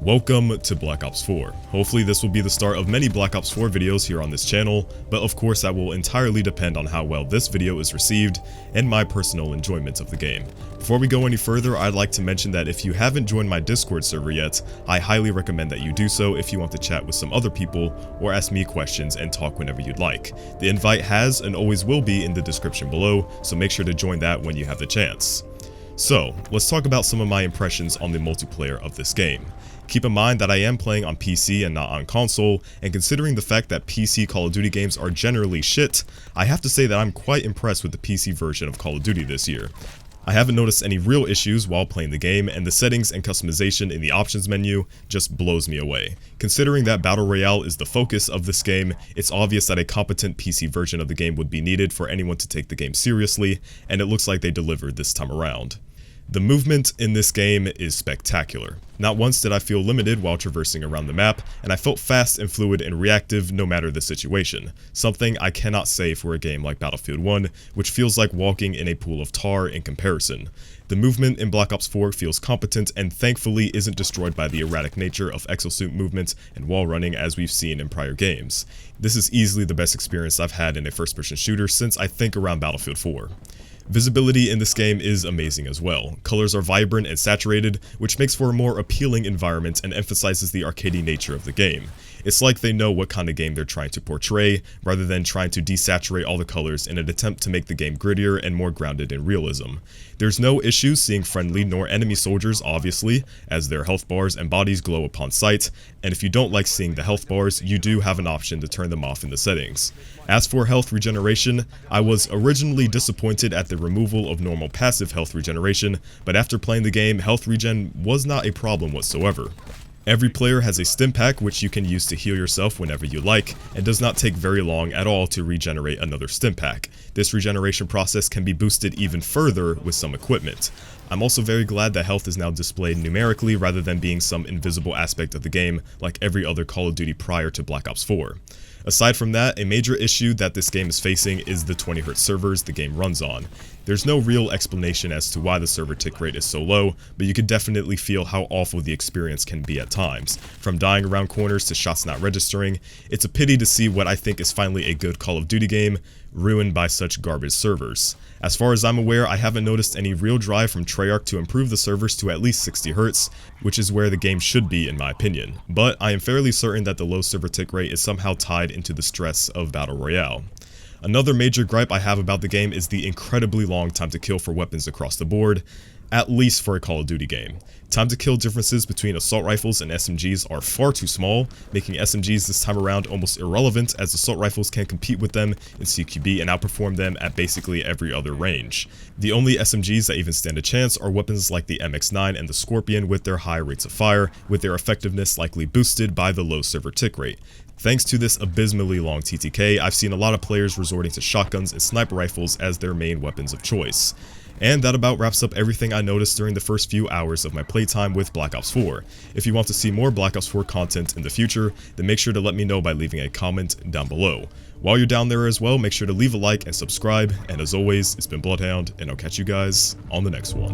Welcome to Black Ops 4. Hopefully this will be the start of many Black Ops 4 videos here on this channel, but of course that will entirely depend on how well this video is received and my personal enjoyment of the game. Before we go any further, I'd like to mention that if you haven't joined my Discord server yet, I highly recommend that you do so if you want to chat with some other people or ask me questions and talk whenever you'd like. The invite has and always will be in the description below, so make sure to join that when you have the chance. So, let's talk about some of my impressions on the multiplayer of this game. Keep in mind that I am playing on PC and not on console, and considering the fact that PC Call of Duty games are generally shit, I have to say that I'm quite impressed with the PC version of Call of Duty this year. I haven't noticed any real issues while playing the game, and the settings and customization in the options menu just blows me away. Considering that Battle Royale is the focus of this game, it's obvious that a competent PC version of the game would be needed for anyone to take the game seriously, and it looks like they delivered this time around. The movement in this game is spectacular. Not once did I feel limited while traversing around the map, and I felt fast and fluid and reactive no matter the situation, something I cannot say for a game like Battlefield 1, which feels like walking in a pool of tar in comparison. The movement in Black Ops 4 feels competent and thankfully isn't destroyed by the erratic nature of exosuit movement and wall running as we've seen in prior games. This is easily the best experience I've had in a first-person shooter since I think around Battlefield 4. Visibility in this game is amazing as well. Colors are vibrant and saturated, which makes for a more appealing environment and emphasizes the arcadey nature of the game. It's like they know what kind of game they're trying to portray, rather than trying to desaturate all the colors in an attempt to make the game grittier and more grounded in realism. There's no issue seeing friendly nor enemy soldiers, obviously, as their health bars and bodies glow upon sight, and if you don't like seeing the health bars, you do have an option to turn them off in the settings. As for health regeneration, I was originally disappointed at the removal of normal passive health regeneration, but after playing the game, health regen was not a problem whatsoever. Every player has a stim pack which you can use to heal yourself whenever you like, and does not take very long at all to regenerate another stim pack. This regeneration process can be boosted even further with some equipment. I'm also very glad that health is now displayed numerically rather than being some invisible aspect of the game like every other Call of Duty prior to Black Ops 4. Aside from that, a major issue that this game is facing is the 20Hz servers the game runs on. There's no real explanation as to why the server tick rate is so low, but you could definitely feel how awful the experience can be at times. From dying around corners to shots not registering, it's a pity to see what I think is finally a good Call of Duty game ruined by such garbage servers. As far as I'm aware, I haven't noticed any real drive from Treyarch to improve the servers to at least 60Hz, which is where the game should be in my opinion, but I am fairly certain that the low server tick rate is somehow tied into the stress of Battle Royale. Another major gripe I have about the game is the incredibly long time to kill for weapons across the board, at least for a Call of Duty game. Time to kill differences between assault rifles and SMGs are far too small, making SMGs this time around almost irrelevant as assault rifles can compete with them in CQB and outperform them at basically every other range. The only SMGs that even stand a chance are weapons like the MX-9 and the Scorpion with their high rates of fire, with their effectiveness likely boosted by the low server tick rate. Thanks to this abysmally long TTK, I've seen a lot of players resorting to shotguns and sniper rifles as their main weapons of choice. And that about wraps up everything I noticed during the first few hours of my playtime with Black Ops 4. If you want to see more Black Ops 4 content in the future, then make sure to let me know by leaving a comment down below. While you're down there as well, make sure to leave a like and subscribe, and as always, it's been BloodHound, and I'll catch you guys on the next one.